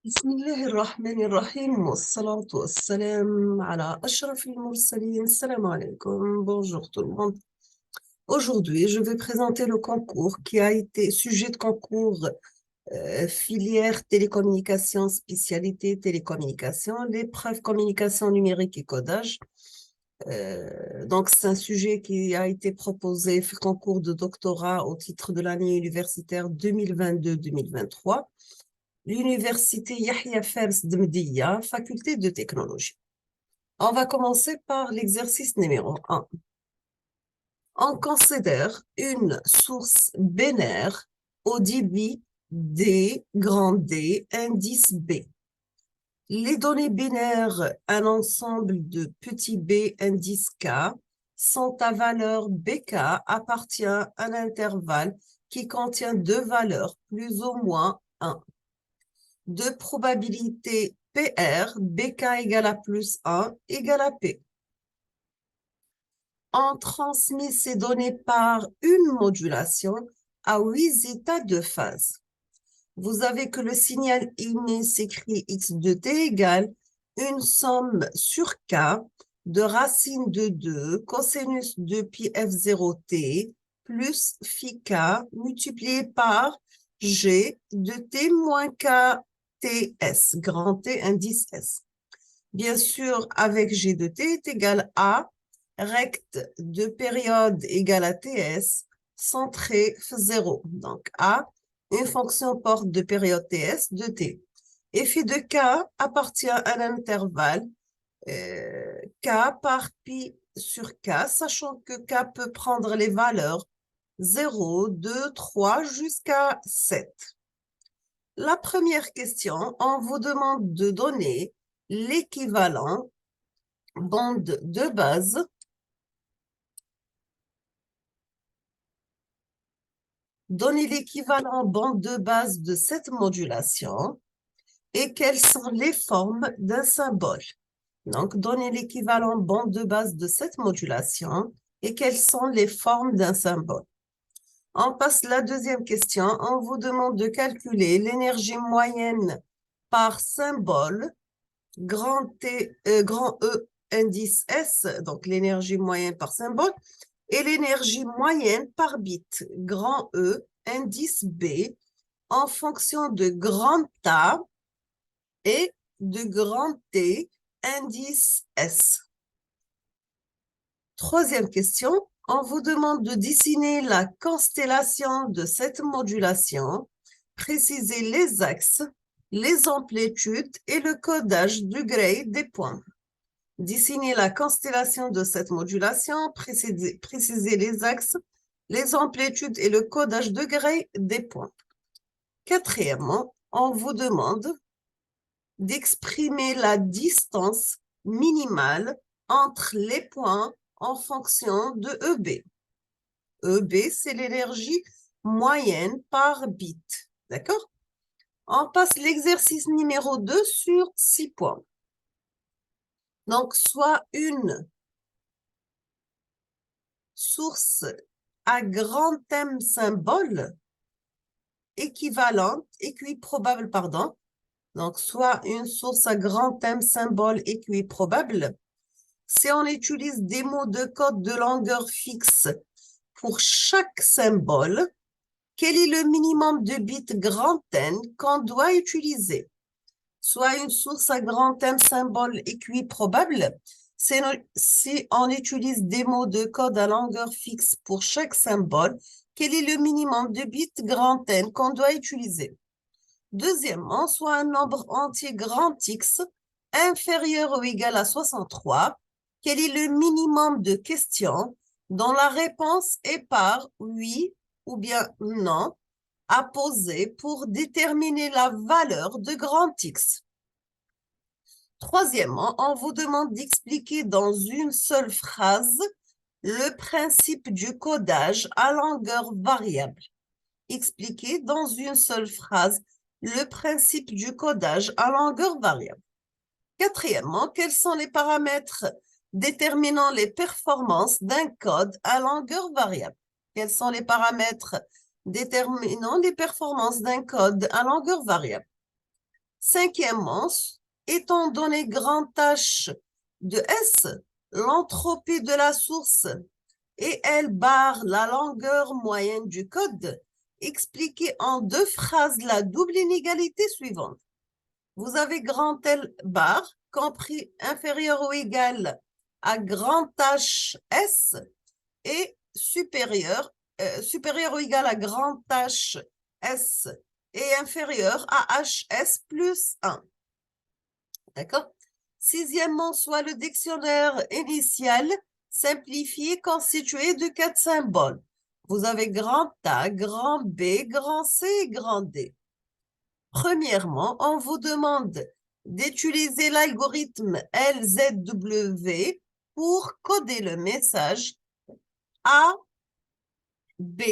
بسم الله الرحمن الرحيم والصلاة والسلام على أشرف المرسلين. Salam alaikum, bonjour tout le monde. Aujourd'hui, je vais présenter le concours qui a été sujet de concours filière télécommunication, spécialité télécommunication, l'épreuve communication numérique et codage. Donc, c'est un sujet qui a été proposé, fait concours de doctorat au titre de l'année universitaire 2022-2023. L'université Yahya Fers de Mdiya, faculté de technologie. On va commencer par l'exercice numéro 1. On considère une source binaire au débit D, grand D, indice B. Les données binaires, un ensemble de petits b, indice K, sont à valeur BK, appartient à un intervalle qui contient deux valeurs, plus ou moins 1. De probabilité PR, BK égale à plus 1 égale à P. On transmet ces données par une modulation à 8 états de phase. Vous avez que le signal inné s'écrit x de t égale une somme sur k de racine de 2 cosinus de pi f0t plus phi k multiplié par g de t moins k ts, grand T indice S. Bien sûr, avec G de T est égal à recte de période égale à TS, centré 0. Donc, A, une fonction porte de période TS de T. Et phi de K appartient à l'intervalle K par pi sur K, sachant que K peut prendre les valeurs 0, 2, 3 jusqu'à 7. La première question, on vous demande de donner l'équivalent bande de base Donnez l'équivalent bande de base de cette modulation et quelles sont les formes d'un symbole. Donc, donnez l'équivalent bande de base de cette modulation et quelles sont les formes d'un symbole. On passe à la deuxième question. On vous demande de calculer l'énergie moyenne par symbole, grand E, indice S, donc l'énergie moyenne par symbole, et l'énergie moyenne par bit, grand E, indice B, en fonction de grand A et de grand T, indice S. Troisième question, on vous demande de dessiner la constellation de cette modulation, préciser les axes, les amplitudes et le codage du Gray des points. Dessiner la constellation de cette modulation, préciser les axes, les amplitudes et le codage de Gray des points. Quatrièmement, on vous demande d'exprimer la distance minimale entre les points en fonction de EB. EB, c'est l'énergie moyenne par bit. D'accord? On passe l'exercice numéro 2 sur 6 points. Donc, soit une source à grand M symbole équivalente, équiprobable, pardon. Donc, soit une source à grand M symbole équiprobable. Si on utilise des mots de code de longueur fixe pour chaque symbole, quel est le minimum de bits grand N qu'on doit utiliser? Soit une source à grand M symbole équiprobable, si on utilise des mots de code à longueur fixe pour chaque symbole, quel est le minimum de bits grand N qu'on doit utiliser? Deuxièmement, soit un nombre entier grand X inférieur ou égal à 63, quel est le minimum de questions dont la réponse est par oui ou bien non à poser pour déterminer la valeur de grand X. Troisièmement, on vous demande d'expliquer dans une seule phrase le principe du codage à longueur variable. Expliquer dans une seule phrase le principe du codage à longueur variable. Quatrièmement, quels sont les paramètres déterminant les performances d'un code à longueur variable? Quels sont les paramètres déterminant les performances d'un code à longueur variable? Cinquièmement, étant donné grand H de S, l'entropie de la source et L bar la longueur moyenne du code, expliquez en 2 phrases la double inégalité suivante. Vous avez grand L bar compris inférieur ou égal à grand HS et supérieur ou égal à grand HS et inférieur à HS plus 1. D'accord? Sixièmement, soit le dictionnaire initial simplifié constitué de 4 symboles. Vous avez grand A, grand B, grand C et grand D. Premièrement, on vous demande d'utiliser l'algorithme LZW pour coder le message A, B,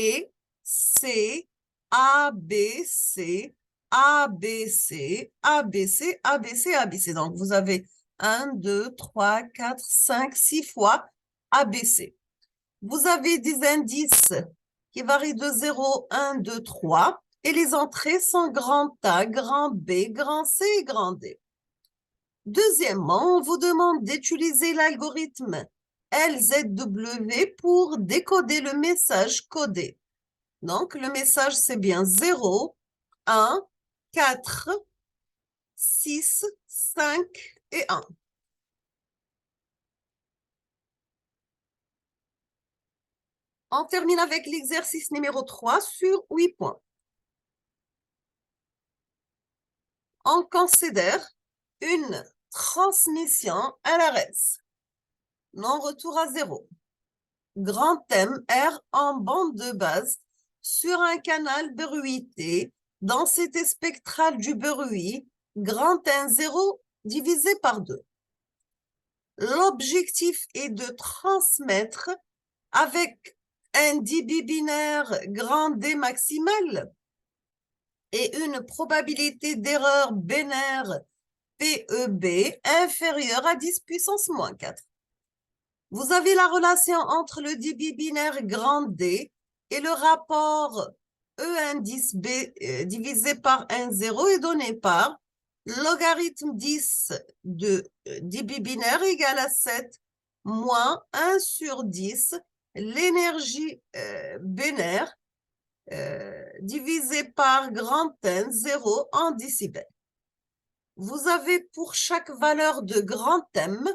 C, A, B, C, A, B, C, A, B, C, A, B, C, A, B, C. Donc, vous avez 1, 2, 3, 4, 5, 6 fois A, B, C. Vous avez des indices qui varient de 0, 1, 2, 3. Et les entrées sont grand A, grand B, grand C et grand D. Deuxièmement, on vous demande d'utiliser l'algorithme LZW pour décoder le message codé. Donc, le message, c'est bien 0, 1, 4, 6, 5 et 1. On termine avec l'exercice numéro 3 sur 8 points. On considère une transmission LRS. Non-retour à 0. Grand M R en bande de base sur un canal bruité, densité spectrale du bruit, grand N0 divisé par 2. L'objectif est de transmettre avec un débit binaire grand D maximal et une probabilité d'erreur binaire PEB inférieure à 10 puissance moins 4. Vous avez la relation entre le débit binaire grand D et le rapport E indice B divisé par N0 est donné par logarithme 10 de débit binaire égale à 7 moins 1 sur 10 l'énergie binaire divisé par grand N 0 en décibels. Vous avez pour chaque valeur de grand M,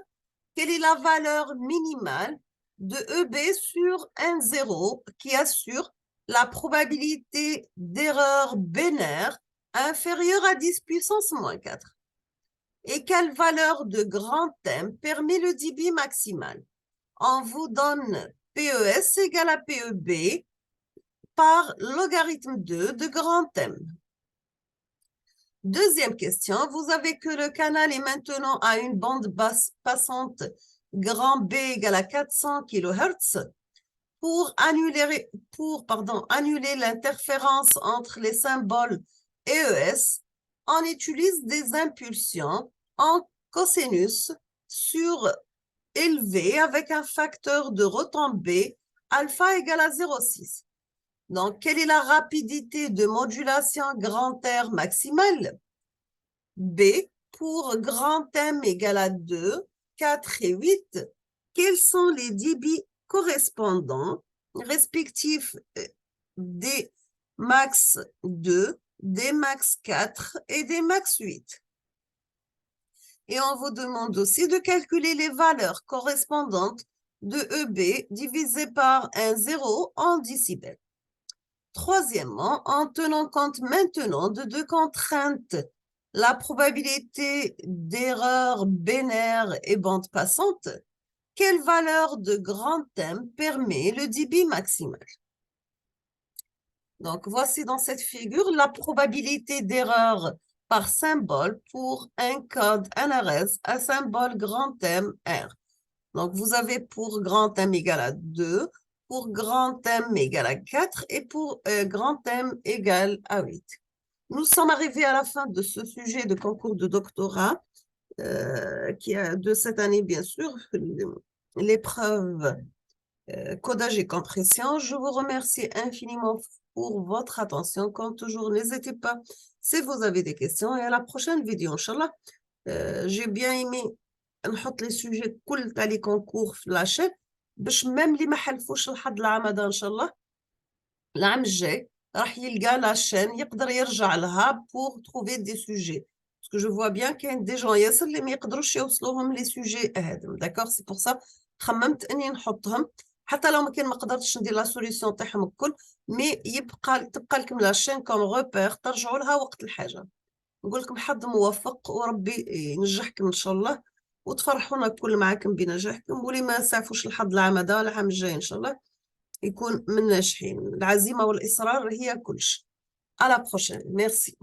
quelle est la valeur minimale de EB sur N0 qui assure la probabilité d'erreur binaire inférieure à 10 puissance moins 4? Et quelle valeur de grand M permet le débit maximal? On vous donne PES égale à PEB par logarithme 2 de grand M. Deuxième question, vous avez que le canal est maintenant à une bande basse passante grand B égale à 400 kHz. Pour annuler l'interférence entre les symboles EES, on utilise des impulsions en cosinus sur élevé avec un facteur de retombée alpha égale à 0,6. Donc, quelle est la rapidité de modulation grand R maximale? B, pour grand M égale à 2, 4 et 8, quels sont les débits correspondants, respectifs D max 2, D max 4 et D max 8? Et on vous demande aussi de calculer les valeurs correspondantes de EB divisé par un 0 en décibels. Troisièmement, en tenant compte maintenant de 2 contraintes, la probabilité d'erreur binaire et bande passante, quelle valeur de grand M permet le débit maximal? Donc, voici dans cette figure la probabilité d'erreur par symbole pour un code NRS à symbole grand M R. Donc, vous avez pour grand M égale à 2, pour grand M égale à 4 et pour grand M égale à 8. Nous sommes arrivés à la fin de ce sujet de concours de doctorat qui a de cette année, bien sûr, l'épreuve codage et compression. Je vous remercie infiniment pour votre attention. Comme toujours, n'hésitez pas si vous avez des questions. Et à la prochaine vidéo, Inch'Allah. J'ai bien aimé نحط لي سوجي كل تاع لي كونكور في لاشين باش ميم اللي ما حلفوش لحد العام هذا ان شاء الله العام الجاي راح يلقى لاشين يقدر يرجع لها بور تروفي دي سوجي باسكو جو فوا بيان كاين دي جون ياسر اللي ما يقدروش يوصلوهم لي سوجي هادم داكوغ سي بور سا خممت اني نحطهم حتى لو ما كان ما قدرتش ندير لا سوليسيون تاعهم الكل مي تبقى لكم لاشين كوم روبير ترجعوا لها وقت الحاجه. نقول لكم حظ موفق وربي ينجحكم ان شاء الله وتفرحونا الكل معاكم بنجاحكم واللي ما سعفوش الحظ العام هذا العام الجاي ان شاء الله يكون من ناجحين. العزيمه والاصرار هي كلش. على بروشين. ميرسي.